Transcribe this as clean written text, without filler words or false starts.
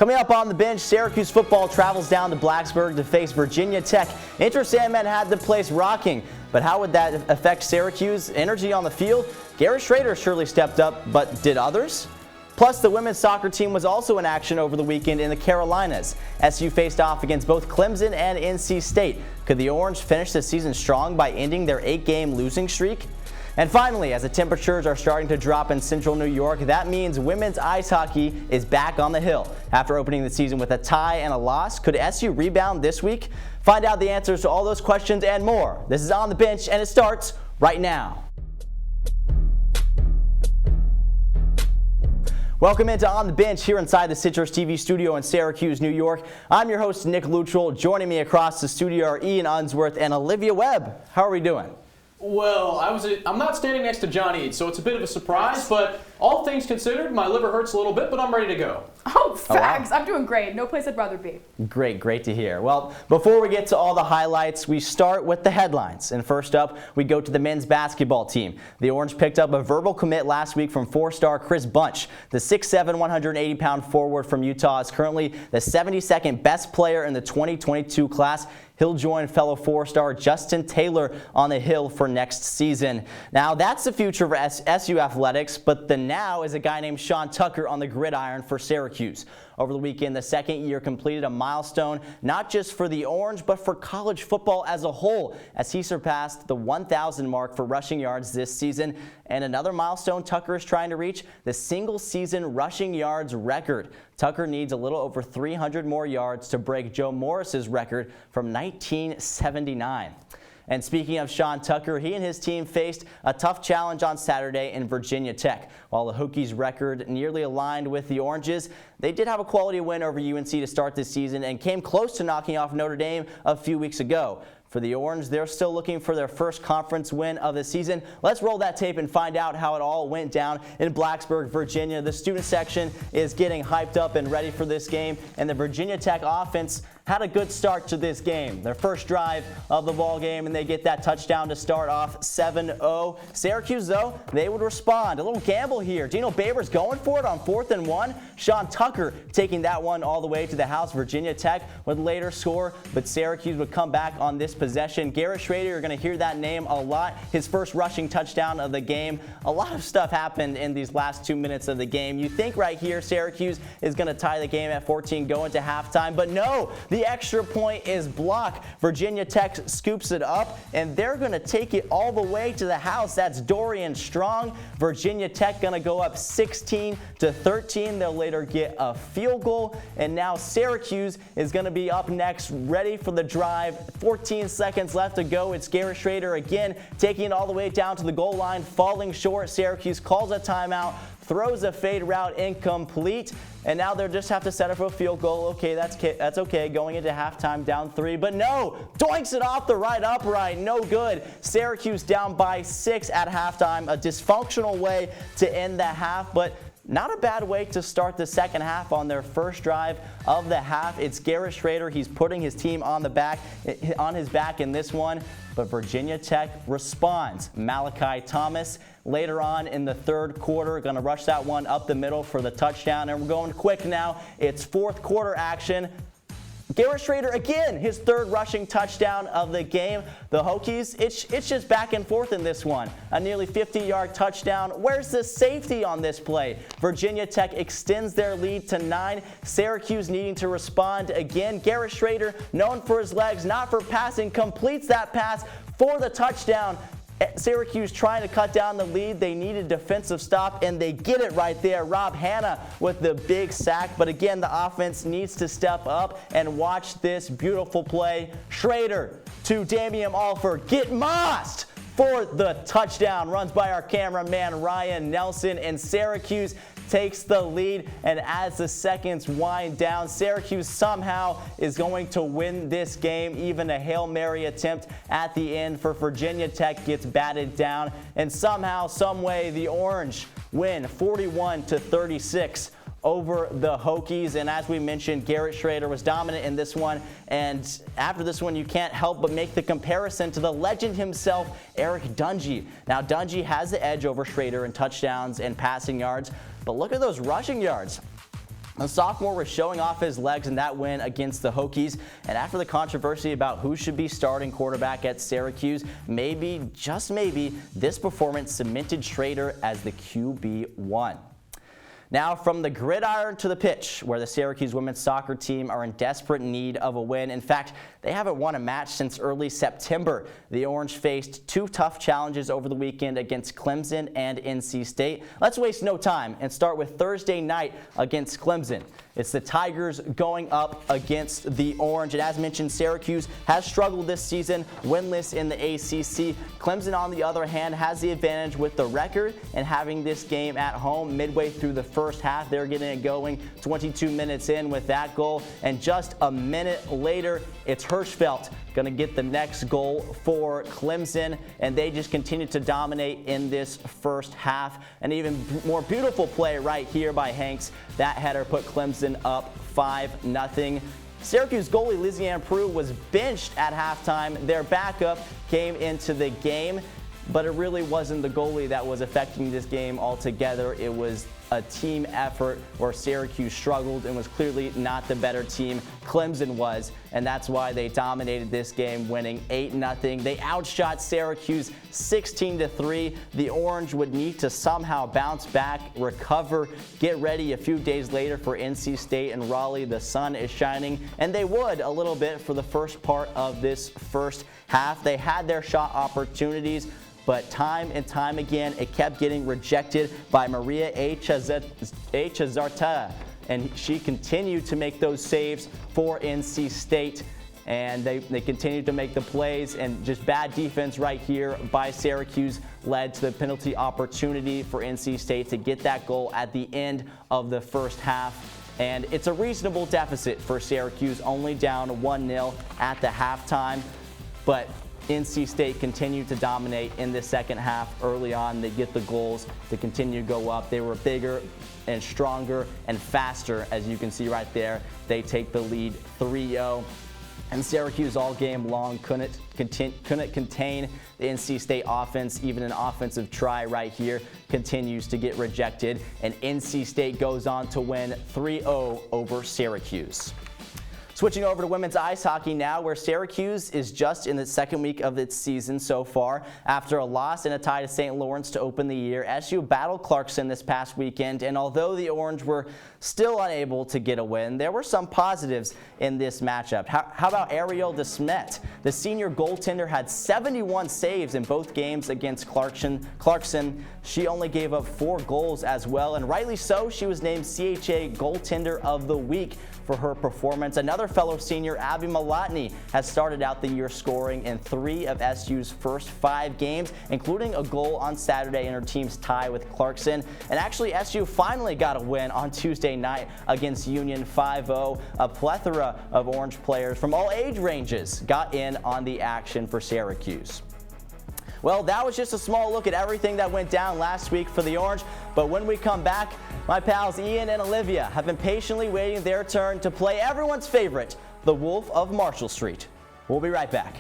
Coming up on the bench, Syracuse football travels down to Blacksburg to face Virginia Tech. Inter Sandmen had the place rocking, but how would that affect Syracuse? Energy on the field? Garrett Schrader surely stepped up, but did others? Plus, the women's soccer team was also in action over the weekend in the Carolinas. SU faced off against both Clemson and NC State. Could the Orange finish the season strong by ending their 8-game losing streak? And finally, as the temperatures are starting to drop in central New York, that means women's ice hockey is back on the hill. After opening the season with a tie and a loss, could SU rebound this week? Find out the answers to all those questions and more. This is On the Bench, and it starts right now. Welcome into On the Bench here inside the CitrusTV studio in Syracuse, New York. I'm your host, Nick Luttrell. Joining me across the studio are Ian Unsworth and Olivia Webb. How are we doing? Well, I'm not standing next to John Eads, so it's a bit of a surprise, but all things considered, my liver hurts a little bit, but I'm ready to go. Oh, facts. wow. I'm doing great. No place I'd rather be. Great to hear. Well, before we get to all the highlights, we start with the headlines. And first up, we go to the men's basketball team. The Orange picked up a verbal commit last week from 4-star Chris Bunch. The 6'7", 180-pound forward from Utah is currently the 72nd best player in the 2022 class. He'll join fellow 4-star Justin Taylor on the Hill for next season. Now, that's the future for SU athletics, but the now is a guy named Sean Tucker on the gridiron for Syracuse. Over the weekend, the second year completed a milestone, not just for the Orange, but for college football as a whole, as he surpassed the 1,000 mark for rushing yards this season. And another milestone Tucker is trying to reach, the single-season rushing yards record. Tucker needs a little over 300 more yards to break Joe Morris's record from 1979. And speaking of Sean Tucker, he and his team faced a tough challenge on Saturday in Virginia Tech. While the Hokies' record nearly aligned with the Oranges, they did have a quality win over UNC to start this season and came close to knocking off Notre Dame a few weeks ago. For the Orange, they're still looking for their first conference win of the season. Let's roll that tape and find out how it all went down in Blacksburg, Virginia. The student section is getting hyped up and ready for this game, and the Virginia Tech offense had a good start to this game. Their first drive of the ball game, and they get that touchdown to start off 7-0. Syracuse, though, they would respond. A little gamble here. Dino Babers going for it on 4th and 1. Sean Tucker taking that one all the way to the house. Virginia Tech would later score, but Syracuse would come back on this possession. Garrett Schrader, you're going to hear that name a lot. His first rushing touchdown of the game. A lot of stuff happened in these last 2 minutes of the game. You think right here Syracuse is going to tie the game at 14 going to halftime, but no. The extra point is blocked. Virginia Tech scoops it up, and they're going to take it all the way to the house. That's Dorian Strong. Virginia Tech going to go up 16-13. They'll later get a field goal, and now Syracuse is going to be up next, ready for the drive. 14 seconds left to go. It's Garrett Schrader again, taking it all the way down to the goal line, falling short. Syracuse calls a timeout, throws a fade route incomplete, and now they'll just have to set up for a field goal. Okay, that's okay, going into halftime down 3, but no, doinks it off the right upright, no good. Syracuse down by 6 at halftime, a dysfunctional way to end the half, but not a bad way to start the second half on their first drive of the half. It's Garrett Schrader. He's putting his team on his back in this one, but Virginia Tech responds. Malachi Thomas later on in the third quarter going to rush that one up the middle for the touchdown, and we're going quick now. It's fourth quarter action. Garrett Schrader again, his third rushing touchdown of the game. The Hokies, it's just back and forth in this one. A nearly 50-yard touchdown. Where's the safety on this play? Virginia Tech extends their lead to 9. Syracuse needing to respond again. Garrett Schrader, known for his legs, not for passing, completes that pass for the touchdown. Syracuse trying to cut down the lead. They need a defensive stop, and they get it right there. Rob Hanna with the big sack. But again, the offense needs to step up, and watch this beautiful play. Schrader to Damian Alford. Get mossed for the touchdown. Runs by our cameraman Ryan Nelson, and Syracuse takes the lead, and as the seconds wind down, Syracuse somehow is going to win this game. Even a Hail Mary attempt at the end for Virginia Tech gets batted down, and somehow, someway, the Orange win 41-36 over the Hokies. And as we mentioned, Garrett Schrader was dominant in this one, and after this one you can't help but make the comparison to the legend himself, Eric Dungey. Now Dungey has the edge over Schrader in touchdowns and passing yards, but look at those rushing yards. The sophomore was showing off his legs in that win against the Hokies, and after the controversy about who should be starting quarterback at Syracuse, maybe, just maybe, this performance cemented Schrader as the QB1. Now from the gridiron to the pitch, where the Syracuse women's soccer team are in desperate need of a win. In fact, they haven't won a match since early September. The Orange faced 2 tough challenges over the weekend against Clemson and NC State. Let's waste no time and start with Thursday night against Clemson. It's the Tigers going up against the Orange. And as mentioned, Syracuse has struggled this season, winless in the ACC. Clemson, on the other hand, has the advantage with the record and having this game at home midway through the first half. They're getting it going 22 minutes in with that goal. And just a minute later, it's Hirschfeld going to get the next goal for Clemson, and they just continue to dominate in this first half. An even more beautiful play right here by Hanks. That header put Clemson up 5-0. Syracuse goalie Lizianne Prue was benched at halftime. Their backup came into the game, but it really wasn't the goalie that was affecting this game altogether. It was a team effort where Syracuse struggled and was clearly not the better team. Clemson was, and that's why they dominated this game, winning 8-0. They outshot Syracuse 16-3. The Orange would need to somehow bounce back, recover, get ready a few days later for NC State and Raleigh. The sun is shining, and they would a little bit for the first part of this first half. They had their shot opportunities, but time and time again, it kept getting rejected by Maria Echazarta, and she continued to make those saves for NC State, and they continued to make the plays, and just bad defense right here by Syracuse led to the penalty opportunity for NC State to get that goal at the end of the first half. And it's a reasonable deficit for Syracuse, only down 1-0 at the halftime, but NC State continued to dominate in the second half. Early on, they get the goals to continue to go up. They were bigger and stronger and faster, as you can see right there. They take the lead 3-0. And Syracuse all game long couldn't contain the NC State offense. Even an offensive try right here continues to get rejected. And NC State goes on to win 3-0 over Syracuse. Switching over to women's ice hockey now, where Syracuse is just in the second week of its season so far. After a loss and a tie to St. Lawrence to open the year, SU battled Clarkson this past weekend, and although the Orange were still unable to get a win, there were some positives in this matchup. How about Ariel DeSmet? The senior goaltender had 71 saves in both games against Clarkson. She only gave up 4 goals as well, and rightly so. She was named CHA Goaltender of the Week for her performance. Another fellow senior, Abby Malatny, has started out the year scoring in 3 of SU's first 5 games, including a goal on Saturday in her team's tie with Clarkson. And actually, SU finally got a win on Tuesday night against Union 5-0. A plethora of Orange players from all age ranges got in on the action for Syracuse. Well, that was just a small look at everything that went down last week for the Orange. But when we come back, my pals Ian and Olivia have been patiently waiting their turn to play everyone's favorite, the Wolf of Marshall Street. We'll be right back.